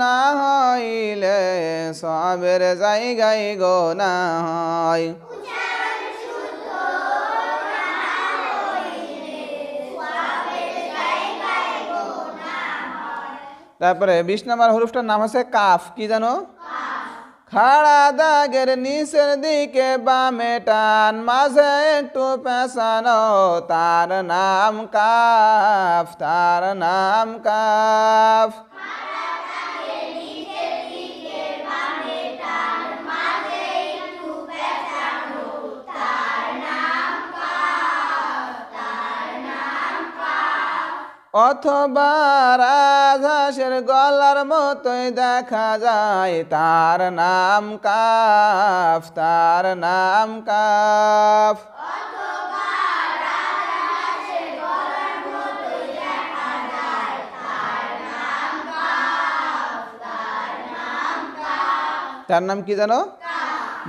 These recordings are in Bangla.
না হইলে সবের জায়গায় গোনা হয়। তারপরে 20 নম্বর হরফটার নাম আছে কাফ। কি জানো? খাড়া দাগের নিচের দিকে বামে টান, মাঝে একটু পেঁচানো, তার নাম কাফ, তার নাম কাফ। অথবা রাজহাঁসের গলার মতোই দেখা যায়, তার নাম কাফ, তার নাম কাফ। তার নাম কি জানো?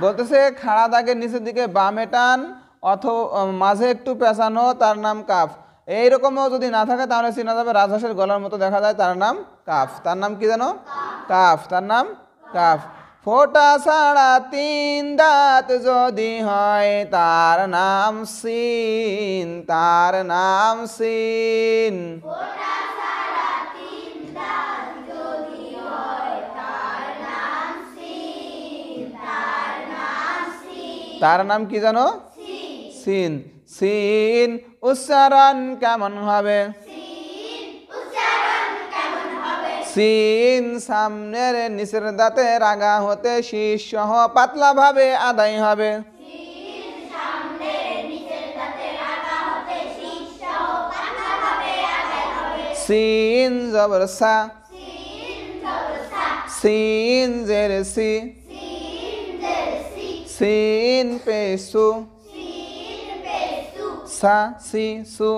বলতেছে খাড়া দাগের নিচের দিকে বামে টান অথবা মাঝে একটু পেঁচানো, তার নাম কাফ। এইরকমও যদি না থাকে তাহলে চেনা যাবে রাজহাঁসের গলার মতো দেখা যায়, তার নাম কাফ। তার নাম কি জানো? কাফ। তার নাম কাফ। ফোঁটা ছাড়া 3 দাঁত যদি হয়, তার নাম সিন, তার নাম সিন। তার নাম কি জানো? সিন। সিন উচ্চারণ কেমন হবে? সিন সামনের নিচের দাঁতের আগা হতে শীষ সহ পাতলা ভাবে আদায় হবে। সিন জবর সা, সিন জের সি, সিন পেসু, সা সি সু।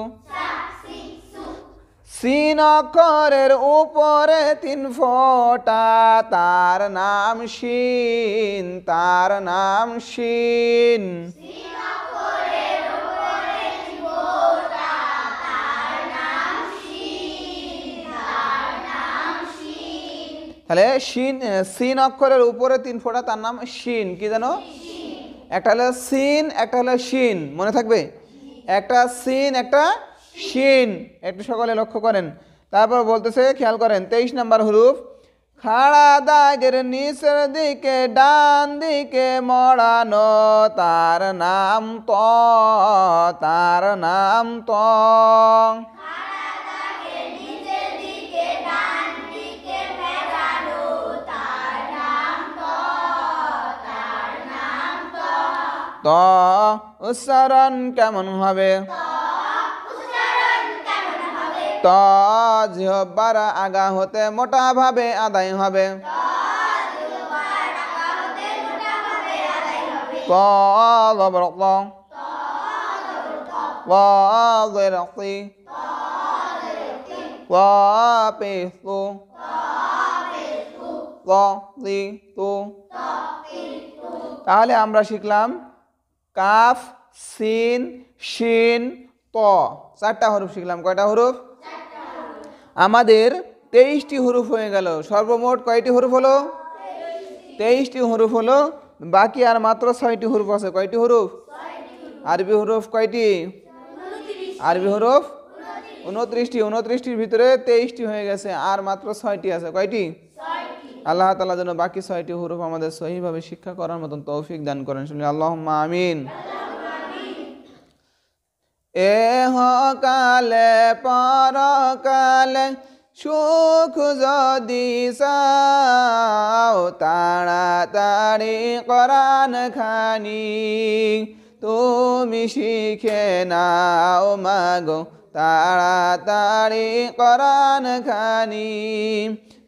সিন অক্ষরের উপরে 3 ফোঁটা, তার নাম শিন, তার নাম শিন। তাহলে শিন, সিন অক্ষরের উপরে 3 ফোঁটা, তার নাম শিন। কি জানো? একটা হলো সিন, একটা হলো শিন। মনে থাকবে? একটা সিন, একটা শিন। একটু সকলে লক্ষ্য করেন। তারপর বলতেছে, খেয়াল করেন 23 নম্বর হরফ। খাড়া দাগের নিচের দিকে ডান দিকে মড়ানো, তার নাম ত, তার নাম ত। ত উচ্চারণ কেমন হবে? ত জিহ্বার আগা হতে মোটা ভাবে আদায় হবে। ত জবর ক, ও জের কি, ও পেসু, ও তি তু। তাহলে আমরা শিখলাম কাফ, সিন, শিন, ত। 4টা হরফ শিখলাম। কয়টা হরফ? আমাদের 23টি হরফ হয়ে গেল। সর্বমোট কয়টি হরফ হলো? 23টি হরফ হলো। বাকি আর মাত্র 6টি হরফ আছে। কয়টি হরফ? আরবি হরফ কয়টি? আরবি হরফ 29টি। 29টির ভিতরে 23টি হয়ে গেছে, আর মাত্র 6টি আছে। কয়টি? আল্লাহ তাআলা যেন বাকি 6টি হরফ আমাদের সহিভাবে শিক্ষা করার মতন তৌফিক দান করেন। শুনি আল্লাহুম্মা আমিন। এহকালে পরকালে সুখ যদি চাও, তাড়াতাড়ি কোরআন খানি তুমি শিখে নাও মাগো, তাড়াতাড়ি কোরআন খানি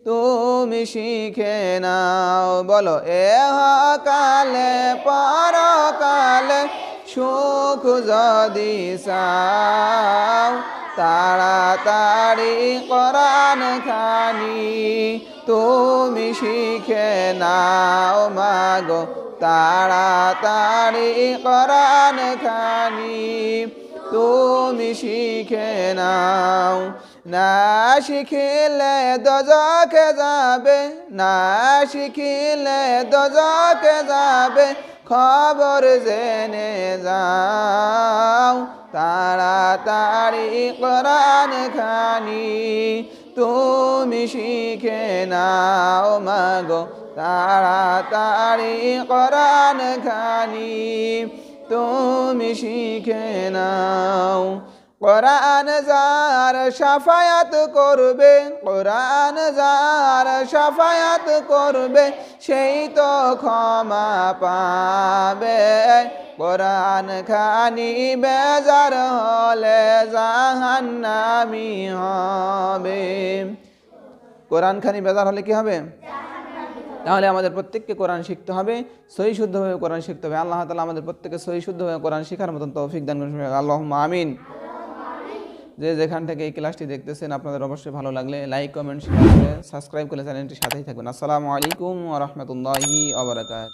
তুমি শিখে নাও। বলো, এহকালে পরকালে সুখ যদি চাও, তাড়াতাড়ি কোরআন খানি তুমি শিখে নাও মাগো, তাড়াতাড়ি কোরআন খানি তুমি শিখে নাও। না শিখিলে দোজখে যাবে, না শিখিলে দোজখে যাবে, খবর জেনে যাও। তাড়াতাড়ি কোরআন খানি তুমি শিখে নাও মাগো, তাড়াতাড়ি কোরআন খানি তুমি শিখে নাও। কোরআন যার শাফায়াত করবে, কোরআন যার শাফায়াত করবে, সেই তো ক্ষমা পাবে। কোরআন খানি বেজার হলে জাহান্নামী হবে। কোরআন খানি বেজার হলে কি হবে? তাহলে আমাদের প্রত্যেককে কোরআন শিখতে হবে, সহি শুদ্ধভাবে কোরআন শিখতে হবে। আল্লাহ তাআলা আমাদের প্রত্যেককে সহি শুদ্ধভাবে কোরআন শেখার মতন তৌফিক দান করুন। আল্লাহুম্মা আমিন। যে যেখান থেকে এই ক্লাসটি দেখতেছেন, আপনাদের অবশ্যই ভালো লাগলে লাইক, কমেন্ট, শেয়ার করে সাবস্ক্রাইব করে চ্যানেলটির সাথেই থাকবেন। আসসালামু আলাইকুম ওয়া রাহমাতুল্লাহি ওয়া বারাকাতুহু।